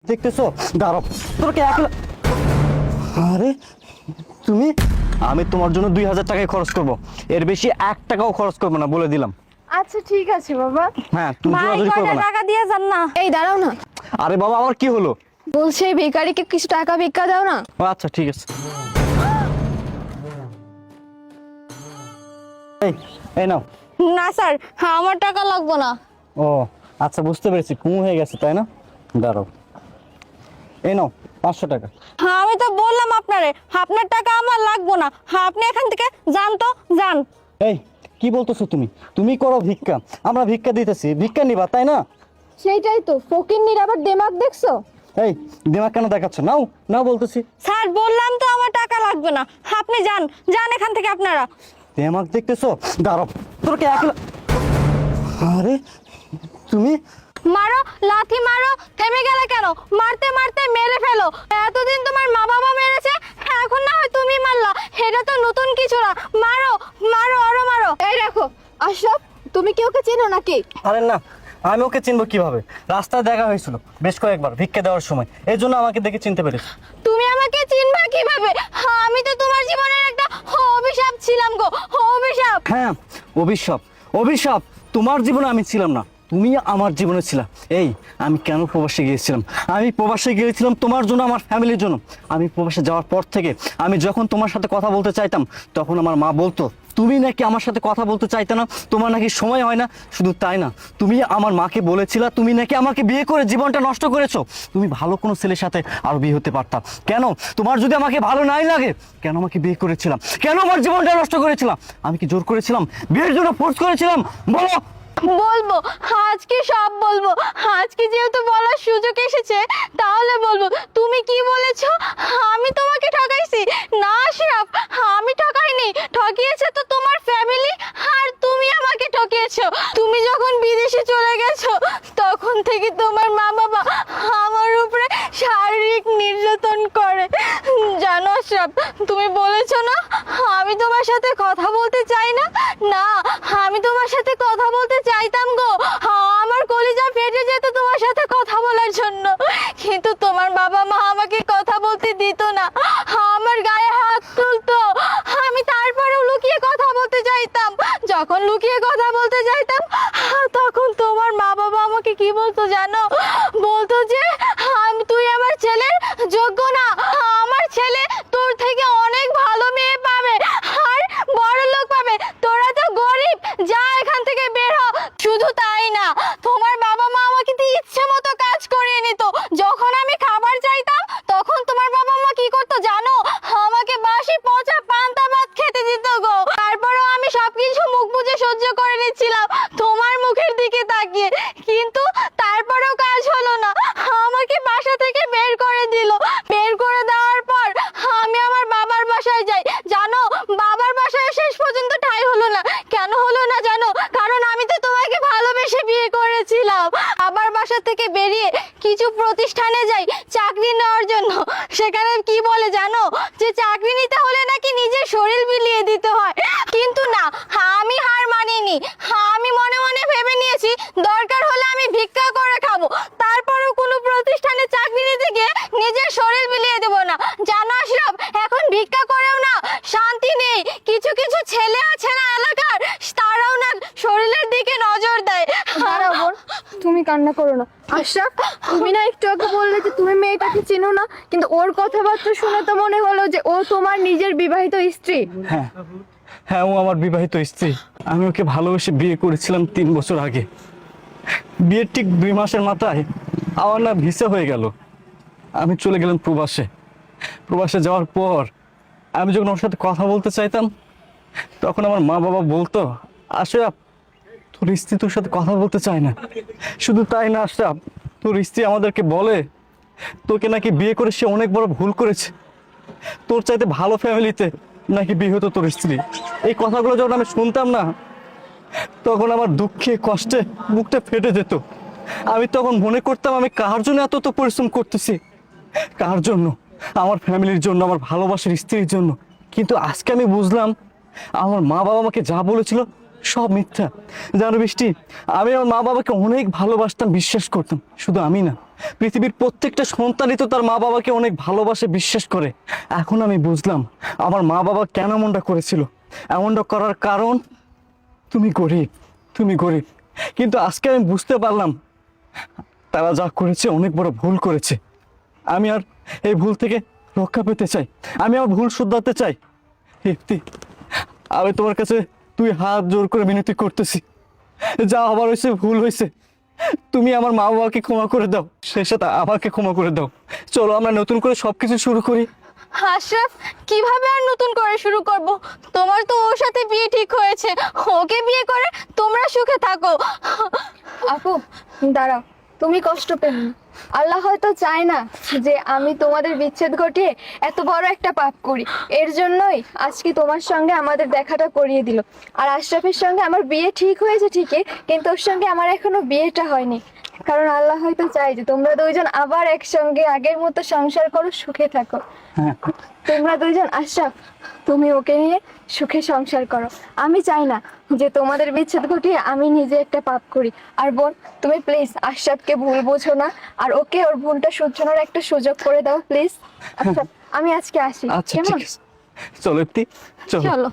দেখতেছো? দাঁড়াও, তোকে একলা। আরে তুমি, আমি তোমার জন্য 2000 টাকায় খরচ করব, এর বেশি 1 টাকাও খরচ করবো না, বলে দিলাম। আচ্ছা ঠিক আছে বাবা। হ্যাঁ, তুমি ভাই জোরাজুরি করবে কয়টা না। টাকা দিয়ে যান না। এই দাঁড়াও না, আরে বাবা, আমার কি হলো? বলছে এই ভিখারিকে কিছু টাকা ভিক্ষা দাও না। ও আচ্ছা ঠিক আছে। এই এই নাও। না স্যার, আমার টাকা লাগবে না। ও আচ্ছা, বুঝতে পেরেছি, ঘুম হয়ে গেছে তাই না? দাঁড়াও, এই নাও 500 টাকা। হ্যাঁ, আমি তো বললাম আপনারে আপনার টাকা আমার লাগবে না। হ্যাঁ, আপনি এখান থেকে যান তো, যান। এই কি বলতেছো তুমি? তুমি করো ভিক্ষা, আমরা ভিক্ষা দিতেছি, ভিক্ষা নিবা তাই না? সেইটাই তো, ফকিন্নির আবার দেমাগ দেখছো? এই দিমাগ কেন দেখাচ্ছ? নাও নাও বলতেছি। স্যার বললাম তো আমার টাকা লাগবে না। আপনি যান, যান এখান থেকে আপনারা। দিমাগ দেখতেছো? দাঁড়াও, তোকে একলা। আরে তুমি, মারো, লাথি মারো। থেমে গেলে কেন? মারতে মারতে মেরে ফেলো। এতদিন তোমার মা বাবা মেরেছে, এখন না হয় তুমি মারলা। এটা তো নতুন কিছু না। মারো মারো, আরো মারো। এই দেখো আশরাফ, তুমি কি ওকে চেনো নাকি? আরে না, আমি ওকে চিনবো কিভাবে? রাস্তায় দেখা হয়েছিল বেশ কয়েকবার ভিক্ষা দেওয়ার সময়, এই জন্য আমাকে দেখে চিনতে পেরেছি। তুমি আমাকে চিনবা কিভাবে? আমি তো তোমার জীবনের একটা অভিশাপ ছিলাম গো, অভিশাপ। হ্যাঁ, অভিশাপ। অভিশাপ তোমার জীবনে আমি ছিলাম না, তুমি আমার জীবনে ছিলা। এই আমি কেন প্রবাসে গিয়েছিলাম? আমি প্রবাসে গিয়েছিলাম তোমার জন্য, আমার ফ্যামিলির জন্য। আমি প্রবাসে যাওয়ার পর থেকে আমি যখন তোমার সাথে কথা বলতে চাইতাম, তখন আমার মা বলতো তুমি নাকি আমার সাথে কথা বলতে চাইতে না, তোমার নাকি সময় হয় না। শুধু তাই না, তুমি আমার মাকে বলেছিলা তুমি নাকি আমাকে বিয়ে করে জীবনটা নষ্ট করেছো। তুমি ভালো কোনো ছেলের সাথে আরো বিয়ে হতে পারতা। কেন? তোমার যদি আমাকে ভালো নাই লাগে, কেন আমাকে বিয়ে করেছিলাম? কেন আমার জীবনটা নষ্ট করেছিলাম? আমি কি জোর করেছিলাম? বিয়ের জন্য ফোর্স করেছিলাম? বলো। বলবো, আজকে সব বলবো। আজকে যেহেতু বলার সুযোগ এসেছে, তাহলে বলবো। তুমি কি বলেছো? আমি তোমাকে ঠকাইছি? না আশরাফ, আমি ঠকাইনি। ঠকিয়েছে তো তোমার ফ্যামিলি, আর তুমি আমাকে ঠকিয়েছো। তুমি যখন বিদেশে চলে গেছো, তখন থেকে তোমার মা বাবা আমার উপরে শারীরিক নির্যাতন করে। জানো আশরাফ, তুমি বলেছো না আমি তোমার সাথে কথা বলতে চাই না। না, আমি তোমার সাথে কথা বলতে চাইতাম গো। আমার কলিজা ফেটে যেত তোমার সাথে কথা বলার জন্য, কিন্তু তোমার বাবা মা আমাকে কথা বলতে দিত না, আমার গায়ে হাত তুলতো। আমি তারপরেও লুকিয়ে কথা বলতে চাইতাম। যখন লুকিয়ে কথা বলতে চাইতাম, তখন তোমার মা বাবা আমাকে কি বলতো জানো? বলতো যে তুই আমার ছেলের যোগ্য না, আমার ছেলে তোর থেকে অনেক ভালো মেয়ে পাবে আর বড় লোক পাবে, তোরা তো গরিব, যা এখান থেকে বের হ। শুধু তাই না, তোমার বাবা মা আমাকে দিয়ে ইচ্ছে মতো কাজ করিয়ে নিত। যখন আমি খাবার চাইতাম, তখন তোমার বাবা মা কি করতো জানো? আমাকে বাসি পচা পান্তা ভাত খেতে দিত গো। তারপরেও আমি সবকিছু মুখ বুজে সহ্য করে নিচ্ছিলাম তোমার মুখের দিকে তাকিয়ে, কিন্তু তারপরেও কাজ হলো না। আমাকে বাসা থেকে বের করে দিল। বের করে দেওয়ার পর আমি আমার বাবার বাসায় যাই। জানো, বাবার বাসায় শেষ পর্যন্ত ঠাঁই হলো না। কেন হলো না জানো? কারণ আমি তো তোমাকে ভালোবেসে বিয়ে করেছিলাম। বাবার বাসা থেকে বেরিয়ে কিছু প্রতিষ্ঠানে যাই চাকরি নেওয়ার জন্য। সেখানে কি বলে জানো? যে চাকরি নিতে হলে নাকি নিজের শরীর বিলিয়ে দিতে হয়। কিন্তু না, আমি হার মানিনি। আমি মনে মনে ভেবে নিয়েছি দরকার হলে আমি ভিক্ষা করে খাবো, তারপরেও কোনো প্রতিষ্ঠানে চাকরি নিতে গিয়ে নিজের শরীর বিলিয়ে দেবো না। জানো আশরাফ, এখন ভিক্ষা করেও না শান্তি নেই। কিছু কিছু ছেলে আছে না এলাকার, তারাও না শরীরের দিকে নজর দেয়। দাঁড়াও বোন, তুমি কান্না করো না। আশরাফ, তুমি না একটু আগে বললে যে তুমি মেয়েটাকে চেনো না, কিন্তু ওর কথাবার্তা শুনে তো মনে হলো যে ও তোমার নিজের বিবাহিত স্ত্রী। হ্যাঁ হ্যাঁ, ও আমার বিবাহিত স্ত্রী। আমি ওকে ভালোবেসে বিয়ে করেছিলাম 3 বছর আগে। বিয়ের ঠিক 2 মাসের মাথায় আমার না ভিসা হয়ে গেল। আমি চলে গেলাম প্রবাসে। প্রবাসে যাওয়ার পর আমি যখন ওর সাথে কথা বলতে চাইতাম, তখন আমার মা বাবা বলতো আশরাফ, তোর স্ত্রী তোর সাথে কথা বলতে চায় না। শুধু তাই না আশরাফ, তোর স্ত্রী আমাদেরকে বলে তোকে নাকি বিয়ে করে সে অনেক বড় ভুল করেছে। তোর চাইতে ভালো ফ্যামিলিতে নাকি বিয়ে হতো তোর স্ত্রী। এই কথাগুলো যখন আমি শুনতাম না, তখন আমার দুঃখে কষ্টে বুকটা ফেটে যেত। আমি তখন মনে করতাম আমি কার জন্য এত তো পরিশ্রম করতেছি, কার জন্য? আমার ফ্যামিলির জন্য, আমার ভালোবাসার স্ত্রীর জন্য। কিন্তু আজকে আমি বুঝলাম আমার মা বাবা আমাকে যা বলেছিল সব মিথ্যা। জানো বৃষ্টি, আমি আমার মা বাবাকে অনেক ভালোবাসতাম, বিশ্বাস করতাম। শুধু আমি না, পৃথিবীর প্রত্যেকটা সন্তানই তো তার মা বাবাকে অনেক ভালোবাসে, বিশ্বাস করে। এখন আমি বুঝলাম আমার মা বাবা কেন এমনটা করেছিল। এমনটা করার কারণ তুমি গরিব, তুমি গরিব। কিন্তু আজকে আমি বুঝতে পারলাম তারা যা করেছে অনেক বড় ভুল করেছে। আমি আর এই ভুল থেকে রক্ষা পেতে চাই, আমি আমার ভুল শুধরাতে চাই। ইপ্তি, আমি তোমার কাছে তুই হাত জোর করে মিনতি করতেছি, যা হবার হয়েছে ভুল হয়েছে, তুমি আমার মা বাবাকে ক্ষমা করে দাও, সেই সাথে আমাকে ক্ষমা করে দাও। চলো আমরা নতুন করে সবকিছু শুরু করি। আশরাফ, কিভাবে আর নতুন করে শুরু করব? তোমার তো ওর সাথে বিয়ে ঠিক হয়েছে, ওকে বিয়ে করে তোমরা সুখে থাকো। আপু দাঁড়াও, তুমি কষ্ট পেও না। আল্লাহ হয়তো চায় না যে আমি তোমাদের বিচ্ছেদ ঘটিয়ে এত বড় একটা পাপ করি। এর জন্যই আজকে তোমার সঙ্গে আমাদের দেখাটা করিয়ে দিল। আর আশরাফের সঙ্গে আমার বিয়ে ঠিক হয়েছে ঠিকই, কিন্তু ওর সঙ্গে আমার এখনো বিয়েটা হয়নি। কারণ আল্লাহ হয়তো চায় যে তোমরা দুইজন আবার একসঙ্গে আগের মতো সংসার করো, সুখে থাকো। তোমরা দুইজন, আশরাফ তুমি ওকে নিয়ে সুখে সংসার করো। আমি চাই না যে তোমাদের বিচ্ছেদ ঘটিয়ে আমি নিজে একটা পাপ করি। আর বোন, তুমি প্লিজ আশরাফকে ভুল বোঝো না, আর ওকে ওর ভুলটা শুধরানোর একটা সুযোগ করে দাও প্লিজ। আচ্ছা, আমি আজকে আসি, আচ্ছা কেমন? ঠিক আছে, চলো ইপ্তি, চলো। চলো।